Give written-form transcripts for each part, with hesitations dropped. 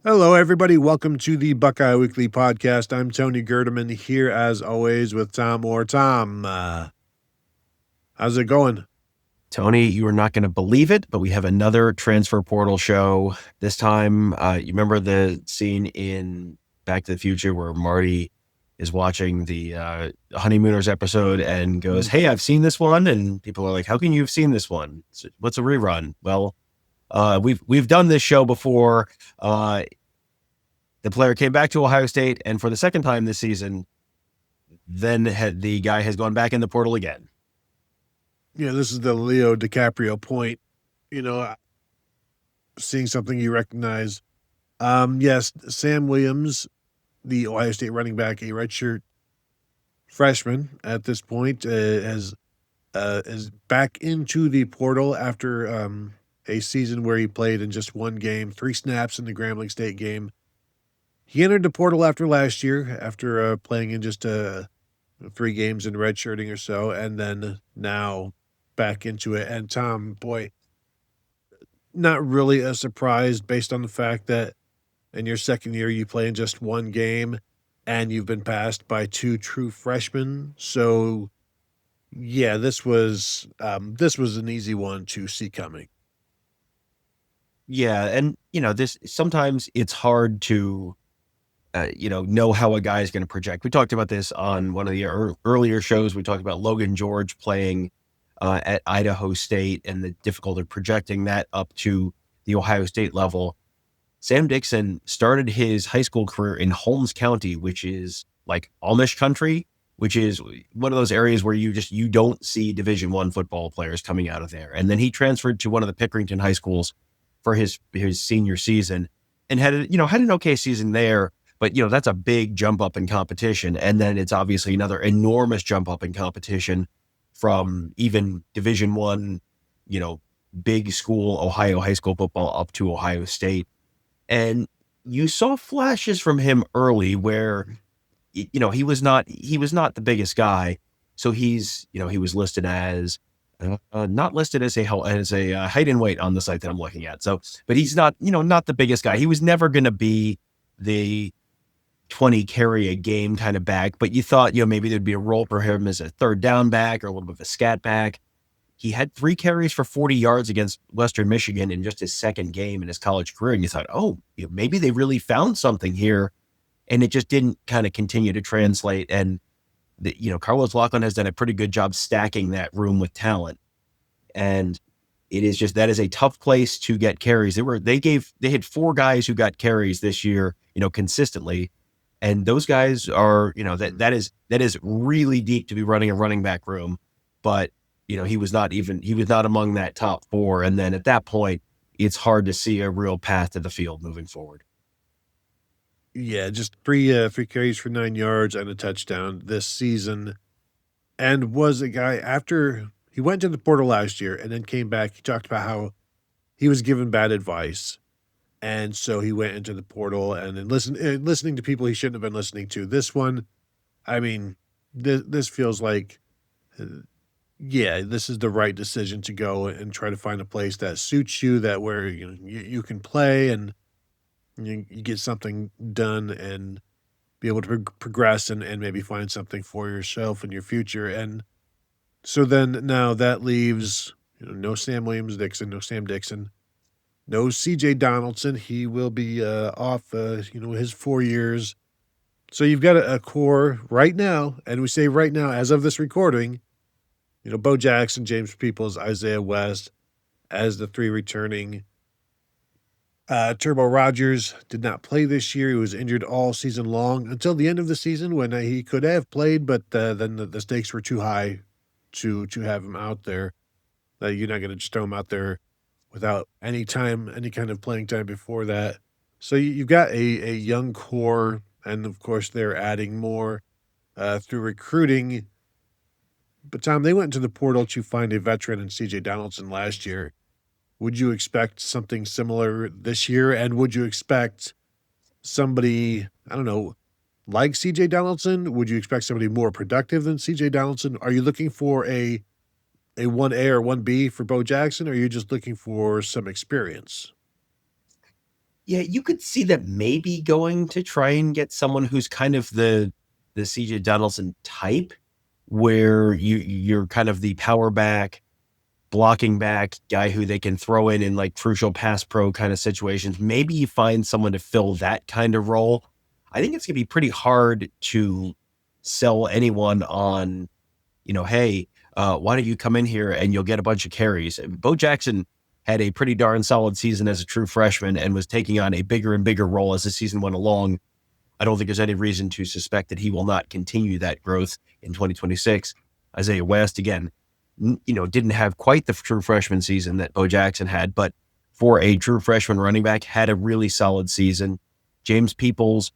Hello, everybody. Welcome to the Buckeye Weekly Podcast. I'm Tony Gerdeman here, as always, with Tom Moore. Tom, how's it going? Tony, you are not going to believe it, but we have another transfer portal show. This time, you remember the scene in Back to the Future where Marty is watching the Honeymooners episode and goes, "Hey, I've seen this one," and people are like, "How can you have seen this one? What's a rerun?" Well, we've done this show before. The player came back to Ohio State, and for the second time this season, then the guy has gone back in the portal again. Yeah, this is the Leo DiCaprio point. Seeing something you recognize. Yes, Sam Williams, the Ohio State running back, a redshirt freshman at this point, is back into the portal after a season where he played in just one game, 3 snaps in the Grambling State game. He entered the portal after last year, after playing in just 3 games and redshirting or so, and then now back into it. And Tom, boy, not really a surprise based on the fact that in your second year you play in just one game and you've been passed by 2 true freshmen. So yeah, this was an easy one to see coming. Yeah, and this sometimes it's hard to know how a guy is going to project. We talked about this on one of the earlier shows. We talked about Logan George playing at Idaho State and the difficulty of projecting that up to the Ohio State level. Sam Dixon started his high school career in Holmes County, which is like Amish country, which is one of those areas where you don't see Division I football players coming out of there. And then he transferred to one of the Pickerington high schools for his senior season and had an okay season there. But, that's a big jump up in competition. And then it's obviously another enormous jump up in competition from even Division I, big school Ohio high school football up to Ohio State. And you saw flashes from him early where, he was not the biggest guy. So he was listed as not listed as a height and weight on the site that I'm looking at. So, but he's not the biggest guy. He was never going to be the 20 carry a game kind of back, but you thought, maybe there'd be a role for him as a third down back or a little bit of a scat back. He had 3 carries for 40 yards against Western Michigan in just his second game in his college career. And you thought, maybe they really found something here. And it just didn't kind of continue to translate. And Carlos Loughlin has done a pretty good job stacking that room with talent. And it is just, that is a tough place to get carries. They had 4 guys who got carries this year, consistently. And those guys are, that is really deep to be running a running back room. But, he was not among that top 4. And then at that point, it's hard to see a real path to the field moving forward. Yeah, just 3 carries for 9 yards and a touchdown this season. And was a guy after he went to the portal last year and then came back. He talked about how he was given bad advice. And so he went into the portal and then listening to people he shouldn't have been listening to. This one, I mean, this feels like, this is the right decision to go and try to find a place that suits you, that where you can play and you get something done and be able to progress and maybe find something for yourself in your future. And so then now that leaves, no Sam Williams-Dixon, no Sam Dixon, no CJ Donaldson. He will be off, his 4 years. So you've got a core right now, and we say right now, as of this recording, Bo Jackson, James Peoples, Isaiah West as the 3 returning. Turbo Rogers did not play this year. He was injured all season long until the end of the season when he could have played, but then the stakes were too high to have him out there. You're not going to just throw him out there without any kind of playing time before that. So you've got a young core, and of course they're adding more through recruiting. But Tom, they went into the portal to find a veteran in CJ Donaldson last year. Would you expect something similar this year? And would you expect somebody, I don't know, like CJ Donaldson? Would you expect somebody more productive than CJ Donaldson? Are you looking for a 1A or 1B for Bo Jackson, or are you just looking for some experience? Yeah, you could see that maybe going to try and get someone who's kind of the CJ Donaldson type, where you're kind of the power back, blocking back guy who they can throw in like crucial pass pro kind of situations. Maybe you find someone to fill that kind of role. I think it's going to be pretty hard to sell anyone on, hey, why don't you come in here and you'll get a bunch of carries. Bo Jackson had a pretty darn solid season as a true freshman and was taking on a bigger and bigger role as the season went along. I don't think there's any reason to suspect that he will not continue that growth in 2026. Isaiah West, again, didn't have quite the true freshman season that Bo Jackson had, but for a true freshman running back, had a really solid season. James Peoples,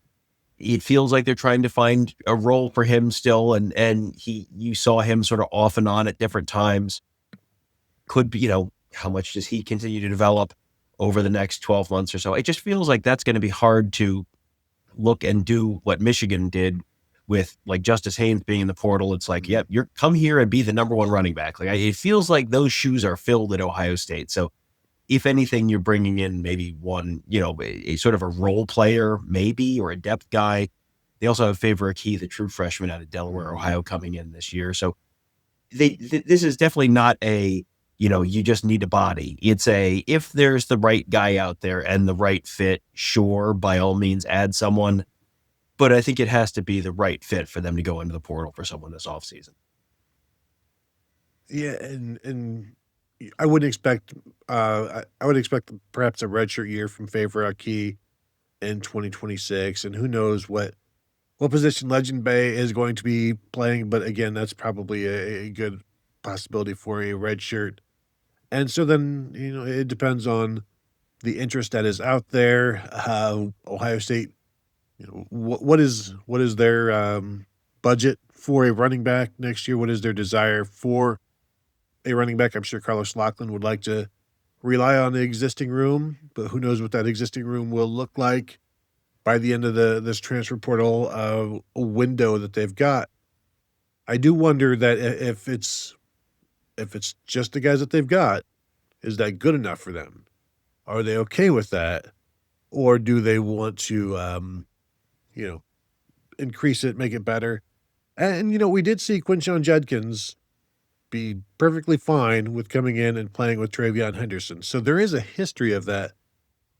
it feels like they're trying to find a role for him still, and you saw him sort of off and on at different times. Could be, how much does he continue to develop over the next 12 months or so? It just feels like that's going to be hard to look and do what Michigan did with like Justice Haynes being in the portal. It's like, yep, you're come here and be the number one running back. Like it feels like those shoes are filled at Ohio State. So if anything, you're bringing in maybe one, a sort of a role player, maybe, or a depth guy. They also have Favor Akey, the true freshman out of Delaware, Ohio, coming in this year. So this is definitely not a, you just need a body. It's if there's the right guy out there and the right fit, sure, by all means, add someone. But I think it has to be the right fit for them to go into the portal for someone this offseason. Yeah, and I wouldn't expect I would expect perhaps a redshirt year from Favor Akey in 2026, and who knows what position Legend Bay is going to be playing. But again, that's probably a good possibility for a redshirt. And so then, it depends on the interest that is out there. Ohio State, what is their budget for a running back next year? What is their desire for a running back? I'm sure Carlos Loughlin would like to rely on the existing room, but who knows what that existing room will look like by the end of this transfer portal window that they've got. I do wonder that if it's just the guys that they've got, is that good enough for them? Are they okay with that? Or do they want to, increase it, make it better? And, we did see Quinshon Judkins be perfectly fine with coming in and playing with Travion Henderson. So there is a history of that.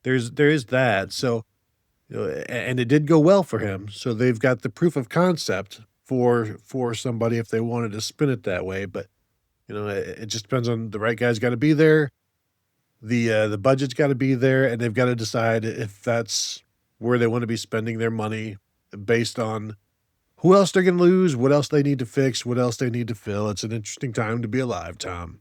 There is that. So, and it did go well for him. So they've got the proof of concept for somebody if they wanted to spin it that way. But, it just depends on the right guy's got to be there. The budget's got to be there, and they've got to decide if that's where they want to be spending their money based on who else they're going to lose, what else they need to fix, what else they need to fill. It's an interesting time to be alive, Tom.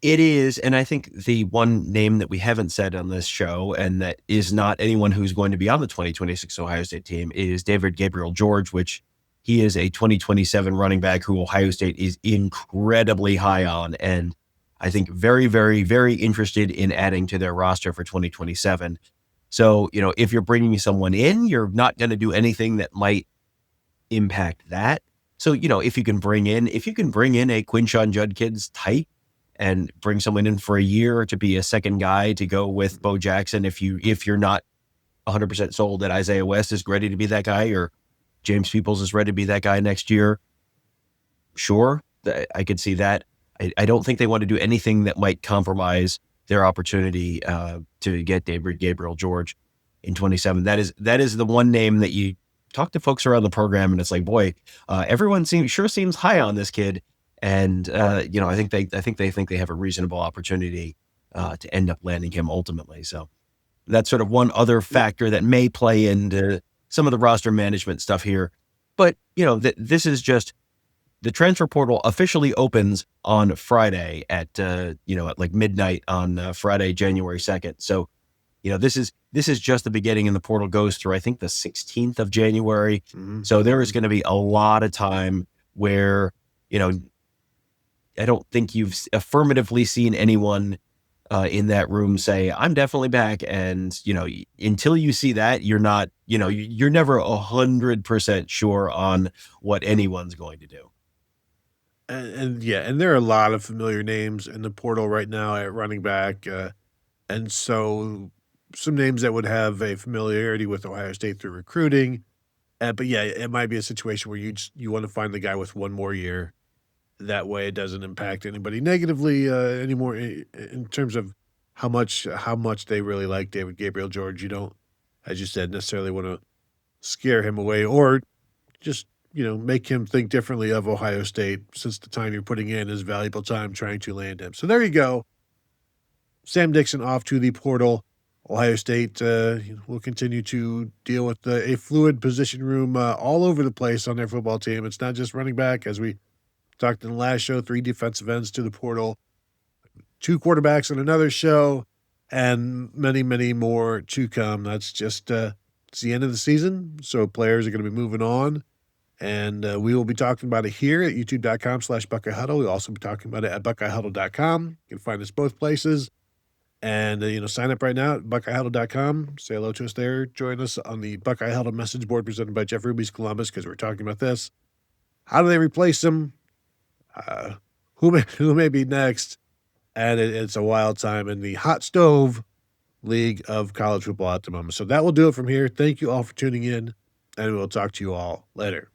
It is, and I think the one name that we haven't said on this show, and that is not anyone who's going to be on the 2026 Ohio State team, is David Gabriel George, which he is a 2027 running back who Ohio State is incredibly high on, and I think very, very, very interested in adding to their roster for 2027. So, if you're bringing someone in, you're not going to do anything that might impact that. So, if you can bring in a Quinshon Judkins type and bring someone in for a year to be a second guy to go with Bo Jackson, if you're not 100% sold that Isaiah West is ready to be that guy or James Peoples is ready to be that guy next year, sure, I could see that. I don't think they want to do anything that might compromise their opportunity to get David Gabriel George in 27. That is the one name that you talk to folks around the program, and it's like, boy, everyone seems high on this kid, and I think they think they have a reasonable opportunity to end up landing him ultimately. So that's sort of one other factor that may play into some of the roster management stuff here. But this is just. The transfer portal officially opens on Friday at like midnight on Friday, January 2nd. So, this is just the beginning, and the portal goes through, I think, the 16th of January. Mm-hmm. So there is going to be a lot of time where, I don't think you've affirmatively seen anyone in that room say, I'm definitely back. And, until you see that, you're not, you're never 100% sure on what anyone's going to do. And there are a lot of familiar names in the portal right now at running back. And so some names that would have a familiarity with Ohio State through recruiting. But yeah, it might be a situation where you want to find the guy with one more year. That way, it doesn't impact anybody negatively anymore in terms of how much they really like David Gabriel George. You don't, as you said, necessarily want to scare him away or just make him think differently of Ohio State since the time you're putting in is valuable time trying to land him. So there you go. Sam Dixon off to the portal. Ohio State will continue to deal with a fluid position room all over the place on their football team. It's not just running back, as we talked in the last show, 3 defensive ends to the portal, 2 quarterbacks on another show, and many, many more to come. That's just it's the end of the season, so players are going to be moving on. And we will be talking about it here at youtube.com/Buckeye Huddle. We'll also be talking about it at buckeyehuddle.com. You can find us both places. And, sign up right now at buckeyehuddle.com. Say hello to us there. Join us on the Buckeye Huddle message board presented by Jeff Ruby's Columbus because we're talking about this. How do they replace him? Who may be next? And it's a wild time in the hot stove league of college football at the moment. So that will do it from here. Thank you all for tuning in, and we'll talk to you all later.